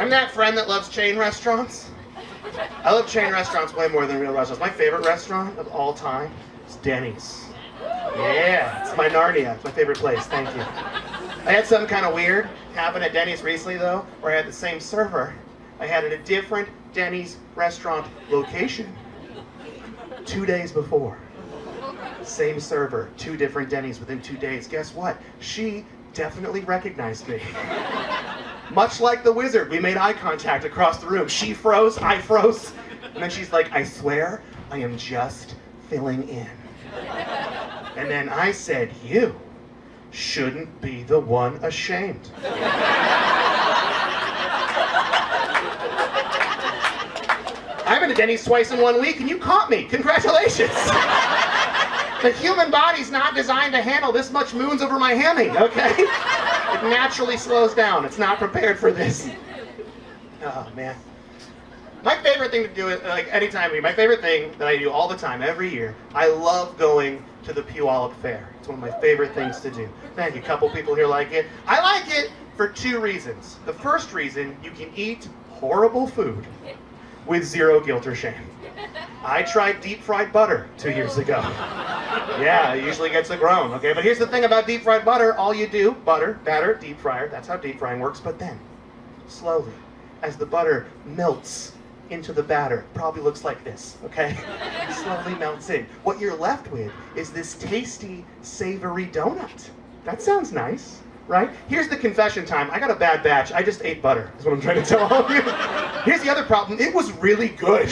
I'm that friend that loves chain restaurants. I love chain restaurants way more than real restaurants. My favorite restaurant of all time is Denny's. Yeah, it's my Narnia. It's my favorite place. Thank you. I had something kind of weird happen at Denny's recently, though, where I had the same server I had at a different Denny's restaurant location 2 days before. Same server, 2 different Denny's within 2 days. Guess what? She definitely recognized me. Much like the wizard, we made eye contact across the room. She froze, I froze, and then she's like, I swear, I am just filling in. And then I said, you shouldn't be the one ashamed. I've been to Denny's twice in 1 week and you caught me. Congratulations. The human body's not designed to handle this much moons over my hammy, okay? It naturally slows down. It's not prepared for this. Oh, man. My favorite thing to do, like anytime, my favorite thing that I do all the time, every year, I love going to the Puyallup Fair. It's one of my favorite things to do. Thank you. A couple people here like it. I like it for 2 reasons. The first reason, you can eat horrible food with zero guilt or shame. I tried deep fried butter 2 years ago. Yeah, it usually gets a groan, okay? But here's the thing about deep fried butter. All you do, butter, batter, deep fryer, that's how deep frying works. But then, slowly, as the butter melts into the batter, it probably looks like this, okay? It slowly melts in. What you're left with is this tasty, savory donut. That sounds nice, right? Here's the confession time. I got a bad batch. I just ate butter, is what I'm trying to tell all of you. Here's the other problem. It was really good.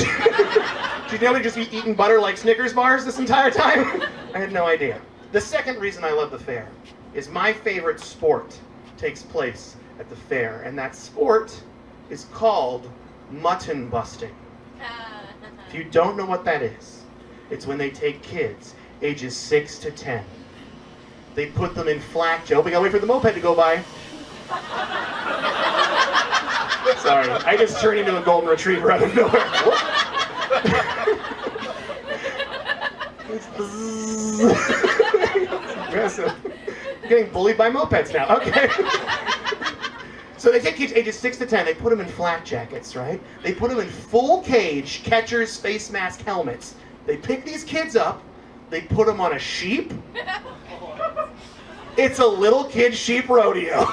Did you know we'd just be eating butter like Snickers bars this entire time? I had no idea. The second reason I love the fair is my favorite sport takes place at the fair, and that sport is called mutton busting. If you don't know what that is, it's when they take kids ages 6 to 10. They put them in flak jail. We gotta wait for the moped to go by. Sorry, I just turned into a golden retriever out of nowhere. It's aggressive. I'm getting bullied by mopeds now. Okay. So they take kids ages 6 to 10, they put them in flak jackets, right? They put them in full cage, catchers, face mask, helmets. They pick these kids up, they put them on a sheep. It's a little kid sheep rodeo.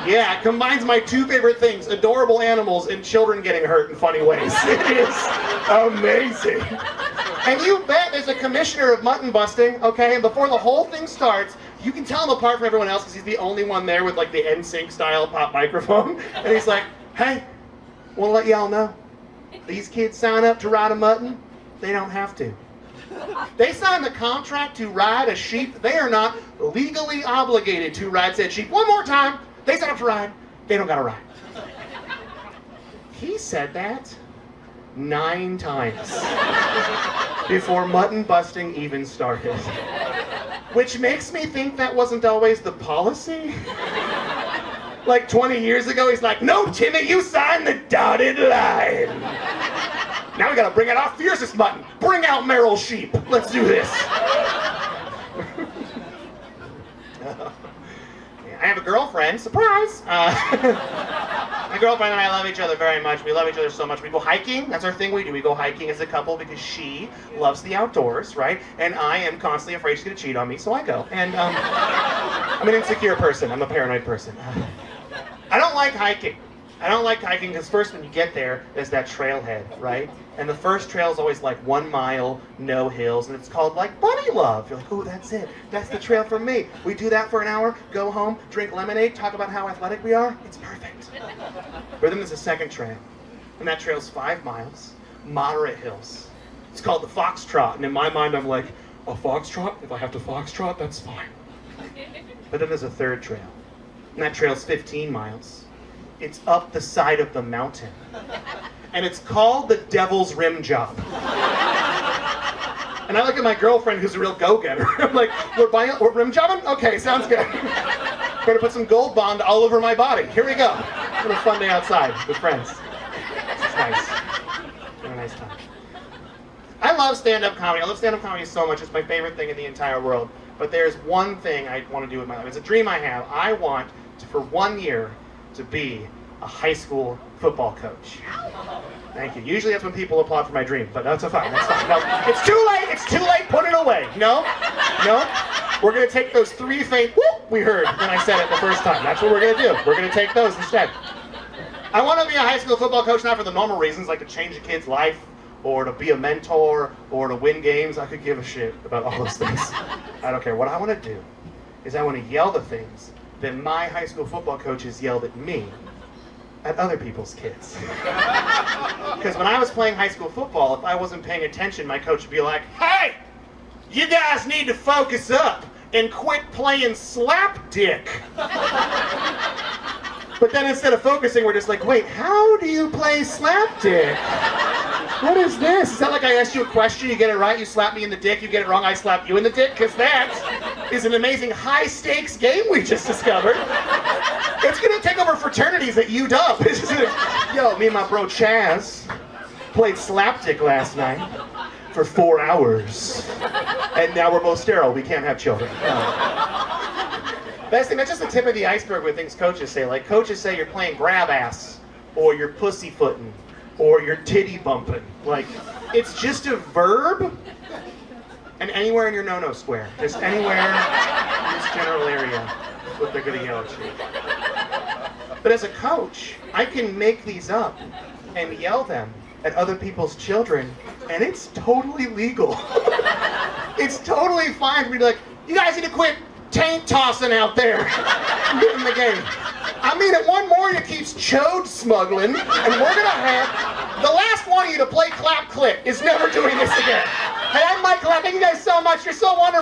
Yeah, it combines my 2 favorite things, adorable animals and children getting hurt in funny ways. It is amazing. And you bet there's a commissioner of mutton busting, okay? And before the whole thing starts, you can tell him apart from everyone else because he's the only one there with like the NSYNC style pop microphone. And he's like, hey, want to let y'all know, these kids sign up to ride a mutton, they don't have to. They sign the contract to ride a sheep. They are not legally obligated to ride said sheep. One more time, they sign up to ride, they don't gotta ride. He said that 9 times before mutton busting even started. Which makes me think that wasn't always the policy. Like 20 years ago, he's like, no, Timmy, you signed the dotted line. Now we gotta bring out our fiercest mutton. Bring out Merrill sheep. Let's do this. I have a girlfriend, surprise. My girlfriend and I love each other very much. We love each other so much. We go hiking, that's our thing we do. We go hiking as a couple because she loves the outdoors, right? And I am constantly afraid she's gonna cheat on me, so I go. And I'm an insecure person, I'm a paranoid person. I don't like hiking. I don't like hiking because first when you get there, there's that trailhead, right? And the first trail is always like 1 mile, no hills, and it's called like Bunny Love. You're like, oh, that's it. That's the trail for me. We do that for an hour, go home, drink lemonade, talk about how athletic we are. It's perfect. But then there's a second trail, and that trail's 5 miles, moderate hills. It's called the Foxtrot, and in my mind I'm like, a foxtrot? If I have to foxtrot, that's fine. But then there's a third trail, and that trail's 15 miles. It's up the side of the mountain. And it's called the Devil's Rim Job. And I look at my girlfriend, who's a real go-getter. I'm like, we're rim jobbing? Okay, sounds good. I'm gonna put some Gold Bond all over my body. Here we go. It's been a fun day outside with friends. It's nice. It's been a nice time. I love stand-up comedy. I love stand-up comedy so much. It's my favorite thing in the entire world. But there's one thing I want to do with my life. It's a dream I have. I want to, for 1 year, to be a high school football coach. Thank you. Usually that's when people applaud for my dream, but that's fine. That's fine. No, it's too late. It's too late. Put it away. No. We're gonna take those 3 faint whoop we heard when I said it the first time. That's what we're gonna do. We're gonna take those instead. I want to be a high school football coach not for the normal reasons, like to change a kid's life, or to be a mentor, or to win games. I could give a shit about all those things. I don't care. What I want to do is I want to yell the things that my high school football coaches yelled at me at other people's kids. Because when I was playing high school football, if I wasn't paying attention, my coach would be like, "Hey, you guys need to focus up and quit playing slapdick." But then instead of focusing, we're just like, wait, how do you play slapdick? What is this? Is that like I asked you a question, you get it right, you slap me in the dick, you get it wrong, I slap you in the dick? Because that is an amazing high-stakes game we just discovered. It's going to take over fraternities at UW. It's just gonna, yo, me and my bro Chaz played slapdick last night for 4 hours. And now we're both sterile, we can't have children. Best thing, that's just the tip of the iceberg with things coaches say. Like, coaches say you're playing grab ass, or you're pussyfooting, or you're titty bumping. Like, it's just a verb, and anywhere in your no-no square. Just anywhere in this general area, what they're gonna yell at you. But as a coach, I can make these up and yell them at other people's children, and it's totally legal. It's totally fine for me to be like, you guys need to quit taint tossing out there in the game. I mean, if one more of you keeps chode smuggling, and we're gonna have the last one of you to play clap click is never doing this again. Hey, I'm Mike Coletta. Thank you guys so much. You're so wonderful.